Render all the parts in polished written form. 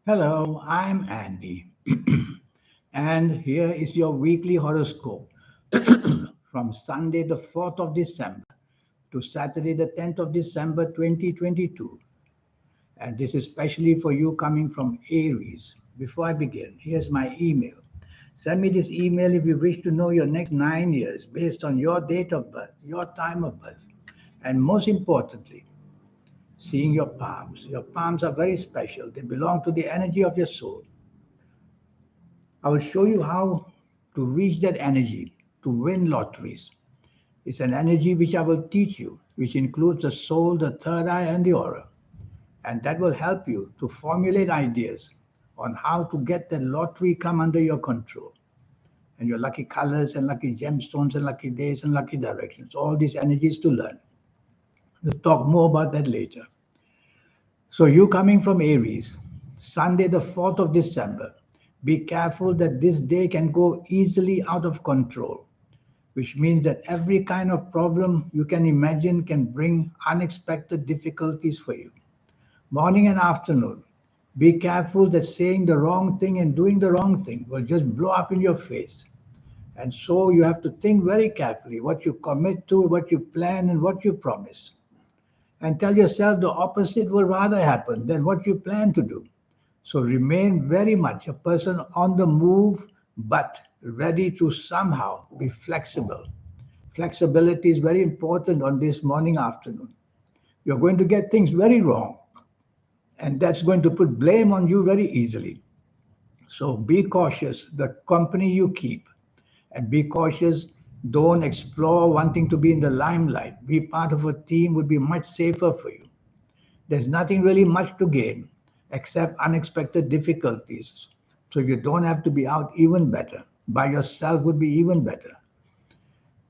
Hello, I'm Andy, and here is your weekly horoscope from Sunday, the 4th of December to Saturday, the 10th of December 2022. And this is especially for you coming from Aries. Before I begin, here's my email. Send me this email if you wish to know your next 9 years based on your date of birth, your time of birth, and most importantly, seeing your palms. Your palms are very special, they belong to the energy of your soul. I will show you how to reach that energy to win lotteries. It's an energy which I will teach you, which includes the soul, the third eye, and the aura. And that will help you to formulate ideas on how to get the lottery come under your control. And your lucky colors and lucky gemstones and lucky days and lucky directions. All these energies to learn. We'll talk more about that later. So you coming from Aries, Sunday the 4th of December, be careful that this day can go easily out of control, which means that every kind of problem you can imagine can bring unexpected difficulties for you. Morning and afternoon, be careful that saying the wrong thing and doing the wrong thing will just blow up in your face. And so you have to think very carefully what you commit to, what you plan, and what you promise. And tell yourself the opposite will rather happen than what you plan to do. So remain very much a person on the move, but ready to somehow be flexible. Flexibility is very important on this morning, afternoon. You're going to get things very wrong, and that's going to put blame on you very easily. So be cautious, the company you keep, and be cautious. Don't explore wanting to be in the limelight. Be part of a team would be much safer for you. There's nothing really much to gain except unexpected difficulties. So you don't have to be out even better. By yourself would be even better.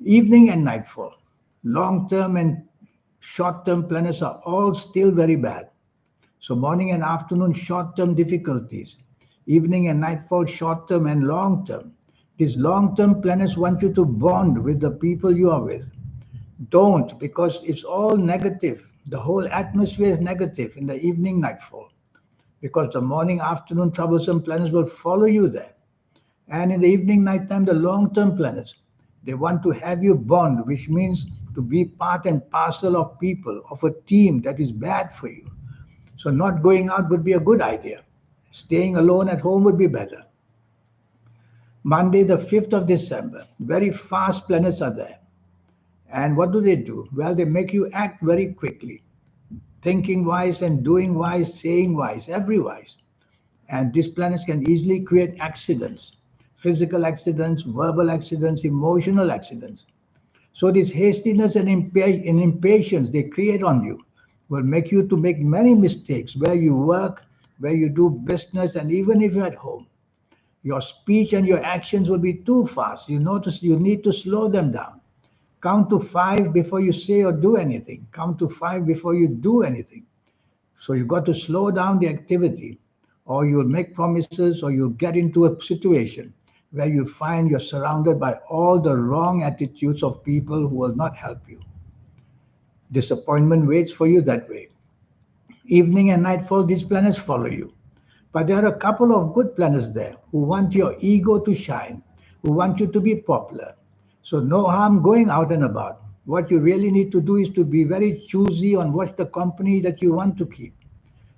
Evening and nightfall. Long term and short term planets are all still very bad. So morning and afternoon, short term difficulties. Evening and nightfall, short term and long term. These long term planets want you to bond with the people you are with. Don't, because it's all negative. The whole atmosphere is negative in the evening nightfall, because the morning, afternoon troublesome planets will follow you there. And in the evening, nighttime, the long term planets, they want to have you bond, which means to be part and parcel of people, of a team that is bad for you. So, not going out would be a good idea. Staying alone at home would be better. Monday, the 5th of December, very fast planets are there. And what do? Well, they make you act very quickly, thinking wise and doing wise, saying wise, every wise. And these planets can easily create accidents, physical accidents, verbal accidents, emotional accidents. So this hastiness and impatience they create on you will make you to make many mistakes where you work, where you do business, and even if you're at home. Your speech and your actions will be too fast. You notice you need to slow them down. Count to five before you say or do anything. Count to five before you do anything. So you got to slow down the activity, or you'll make promises, or you'll get into a situation where you find you're surrounded by all the wrong attitudes of people who will not help you. Disappointment waits for you that way. Evening and nightfall, these planets follow you. But there are a couple of good planets there who want your ego to shine, who want you to be popular. So no harm going out and about. What you really need to do is to be very choosy on what the company that you want to keep.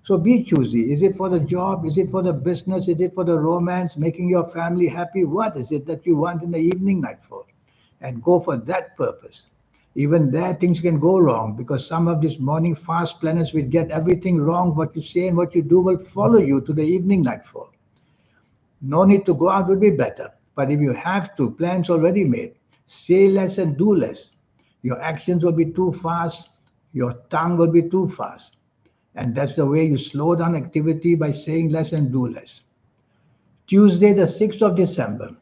So be choosy. Is it for the job? Is it for the business? Is it for the romance, making your family happy? What is it that you want in the evening nightfall? And go for that purpose. Even there, things can go wrong because some of these morning fast planets will get everything wrong. What you say and what you do will follow you to the evening nightfall. No need to go out would be better. But if you have to, plans already made. Say less and do less. Your actions will be too fast. Your tongue will be too fast. And that's the way you slow down activity, by saying less and do less. Tuesday, the 6th of December.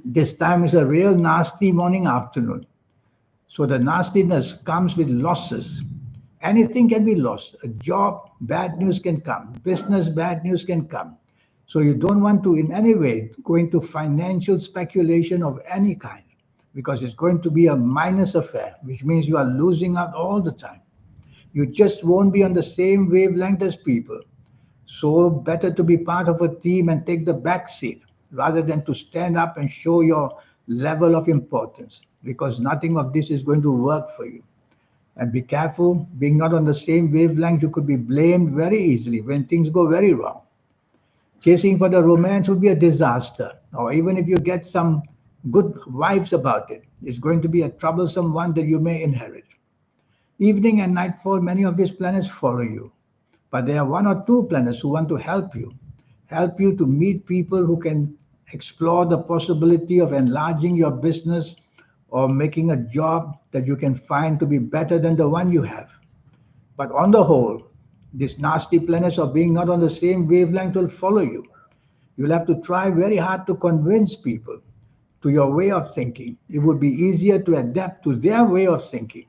This time is a real nasty morning, afternoon. So the nastiness comes with losses. Anything can be lost. A job, bad news can come. Business, bad news can come. So you don't want to in any way go into financial speculation of any kind, because it's going to be a minus affair, which means you are losing out all the time. You just won't be on the same wavelength as people. So better to be part of a team and take the back seat rather than to stand up and show your level of importance, because nothing of this is going to work for you. And be careful, being not on the same wavelength, you could be blamed very easily when things go very wrong. Chasing for the romance would be a disaster, or even if you get some good vibes about it, it's going to be a troublesome one that you may inherit. Evening and nightfall, many of these planets follow you, but there are one or two planets who want to help you to meet people who can explore the possibility of enlarging your business or making a job that you can find to be better than the one you have. But on the whole, these nasty planets of being not on the same wavelength will follow you. You'll have to try very hard to convince people to your way of thinking. It would be easier to adapt to their way of thinking.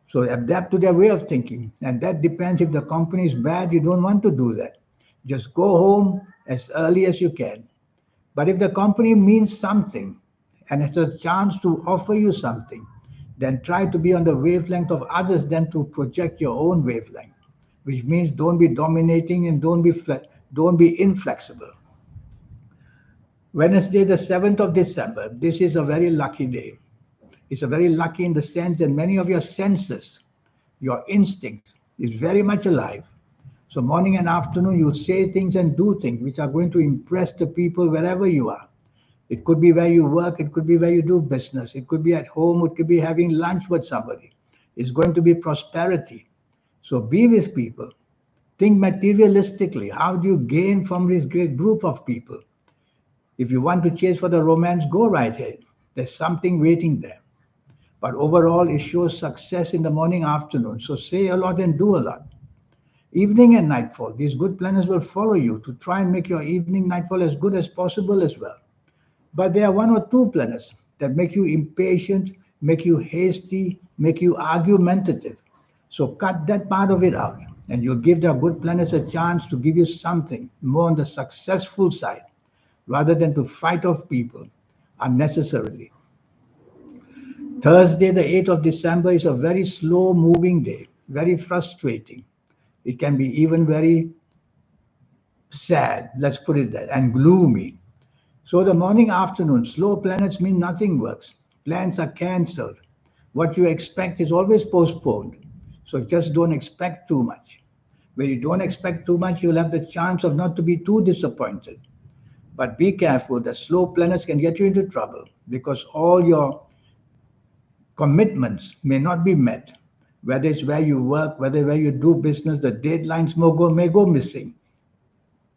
So adapt to their way of thinking. And that depends. If the company is bad, you don't want to do that. Just go home as early as you can. But if the company means something and has a chance to offer you something, then try to be on the wavelength of others than to project your own wavelength, which means don't be dominating and don't be inflexible. Wednesday, the 7th of December, this is a very lucky day. It's a very lucky in the sense that many of your senses, your instincts, is very much alive. So morning and afternoon, you say things and do things which are going to impress the people wherever you are. It could be where you work, it could be where you do business, it could be at home, it could be having lunch with somebody. It's going to be prosperity. So be with people. Think materialistically. How do you gain from this great group of people? If you want to chase for the romance, go right ahead. There's something waiting there. But overall, it shows success in the morning, afternoon. So say a lot and do a lot. Evening and nightfall, these good planets will follow you to try and make your evening, nightfall as good as possible as well. But there are one or two planets that make you impatient, make you hasty, make you argumentative. So cut that part of it out, and you'll give the good planets a chance to give you something more on the successful side rather than to fight off people unnecessarily. Thursday, the 8th of December, is a very slow moving day, very frustrating. It can be even very sad, let's put it that, and gloomy. So the morning, afternoon, slow planets mean nothing works. Plans are cancelled. What you expect is always postponed. So just don't expect too much. When you don't expect too much, you'll have the chance of not to be too disappointed. But be careful that slow planets can get you into trouble because all your commitments may not be met. Whether it's where you work, whether where you do business, the deadlines may go missing.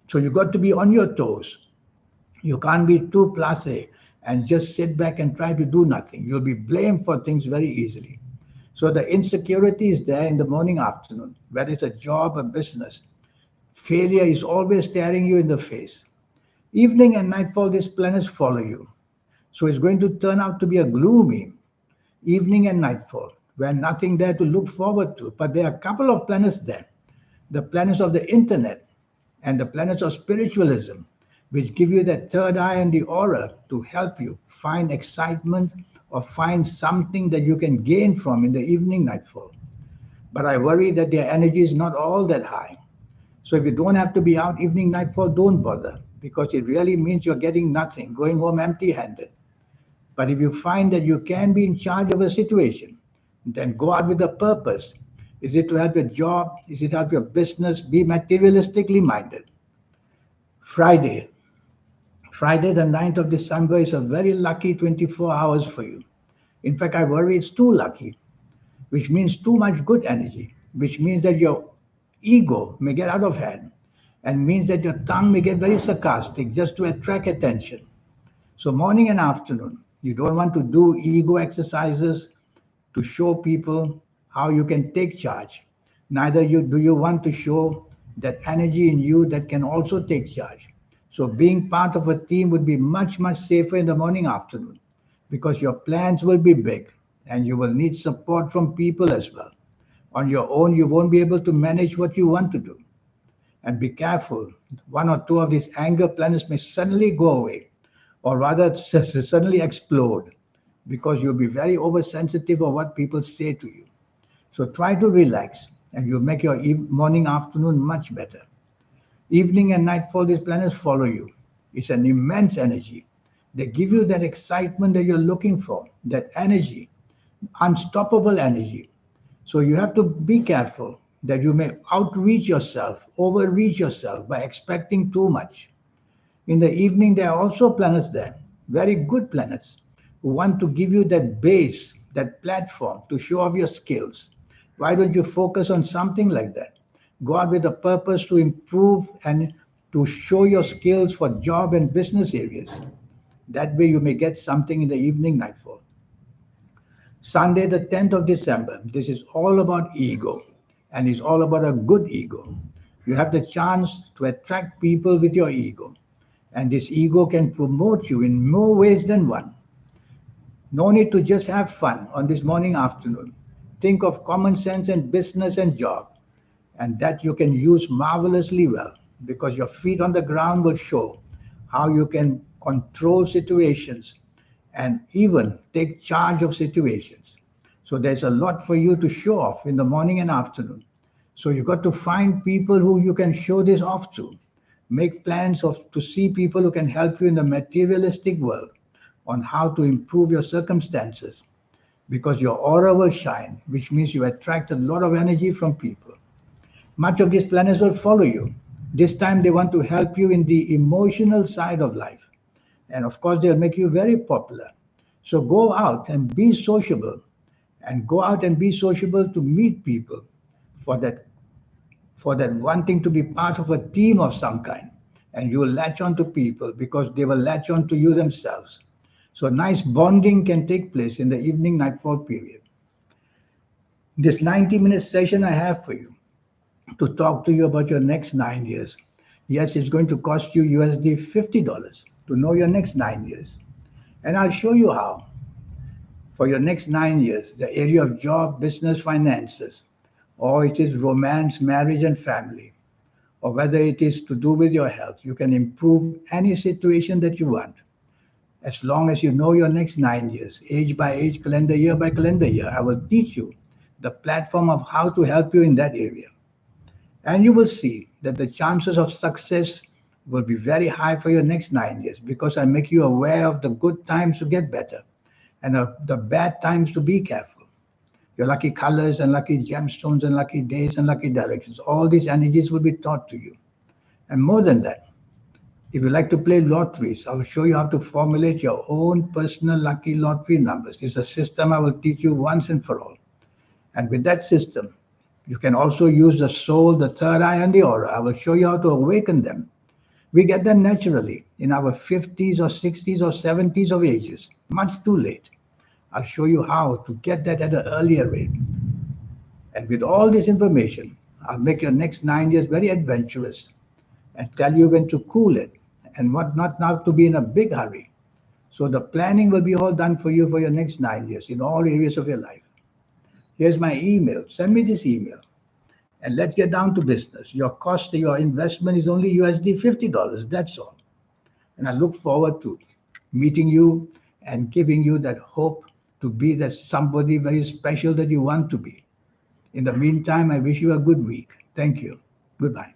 So you got to be on your toes. You can't be too placé and just sit back and try to do nothing. You'll be blamed for things very easily. So the insecurity is there in the morning, afternoon, whether it's a job or business. Failure is always staring you in the face. Evening and nightfall, these planets follow you. So it's going to turn out to be a gloomy evening and nightfall, where nothing there to look forward to. But there are a couple of planets there, the planets of the internet and the planets of spiritualism, which give you that third eye and the aura to help you find excitement or find something that you can gain from in the evening nightfall. But I worry that their energy is not all that high. So if you don't have to be out evening nightfall, don't bother, because it really means you're getting nothing, going home empty handed. But if you find that you can be in charge of a situation, then go out with a purpose. Is it to help your job? Is it to help your business? Be materialistically minded. Friday. Friday, the 9th of December, is a very lucky 24 hours for you. In fact, I worry it's too lucky, which means too much good energy, which means that your ego may get out of hand and means that your tongue may get very sarcastic just to attract attention. So morning and afternoon, you don't want to do ego exercises to show people how you can take charge. Neither do you want to show that energy in you that can also take charge. So being part of a team would be much, much safer in the morning, afternoon, because your plans will be big and you will need support from people as well. On your own, you won't be able to manage what you want to do. And be careful. One or two of these anger planets may suddenly go away, or rather suddenly explode, because you'll be very oversensitive of what people say to you. So try to relax and you'll make your morning, afternoon much better. Evening and nightfall, these planets follow you. It's an immense energy. They give you that excitement that you're looking for, that energy, unstoppable energy. So you have to be careful that you may outreach yourself, overreach yourself by expecting too much. In the evening, there are also planets there, very good planets, who want to give you that base, that platform to show off your skills. Why don't you focus on something like that? Go out with a purpose to improve and to show your skills for job and business areas. That way, you may get something in the evening nightfall. Sunday, the 10th of December. This is all about ego, and it's all about a good ego. You have the chance to attract people with your ego, and this ego can promote you in more ways than one. No need to just have fun on this morning afternoon. Think of common sense and business and job, and that you can use marvelously well because your feet on the ground will show how you can control situations and even take charge of situations. So there's a lot for you to show off in the morning and afternoon. So you got to find people who you can show this off to. Make plans of to see people who can help you in the materialistic world on how to improve your circumstances because your aura will shine, which means you attract a lot of energy from people. Much of these planets will follow you. This time they want to help you in the emotional side of life. And of course, they'll make you very popular. So go out and be sociable and go out and be sociable to meet people for that wanting to be part of a team of some kind. And you will latch on to people because they will latch on to you themselves. So nice bonding can take place in the evening nightfall period. This 90-minute session I have for you to talk to you about your next 9 years. Yes, it's going to cost you USD $50 to know your next 9 years. And I'll show you how. For your next 9 years, the area of job, business, finances, or it is romance, marriage, and family, or whether it is to do with your health, you can improve any situation that you want. As long as you know your next 9 years, age by age, calendar year by calendar year, I will teach you the platform of how to help you in that area. And you will see that the chances of success will be very high for your next 9 years because I make you aware of the good times to get better and of the bad times to be careful. Your lucky colors and lucky gemstones and lucky days and lucky directions, all these energies will be taught to you. And more than that, if you like to play lotteries, I will show you how to formulate your own personal lucky lottery numbers. It's a system I will teach you once and for all. And with that system, you can also use the soul, the third eye, and the aura. I will show you how to awaken them. We get them naturally in our 50s or 60s or 70s of ages, much too late. I'll show you how to get that at an earlier rate. And with all this information, I'll make your next 9 years very adventurous and tell you when to cool it and what not now to be in a big hurry. So the planning will be all done for you for your next 9 years in all areas of your life. Here's my email. Send me this email and let's get down to business. Your cost, your investment is only USD $50. That's all. And I look forward to meeting you and giving you that hope to be that somebody very special that you want to be. In the meantime, I wish you a good week. Thank you. Goodbye.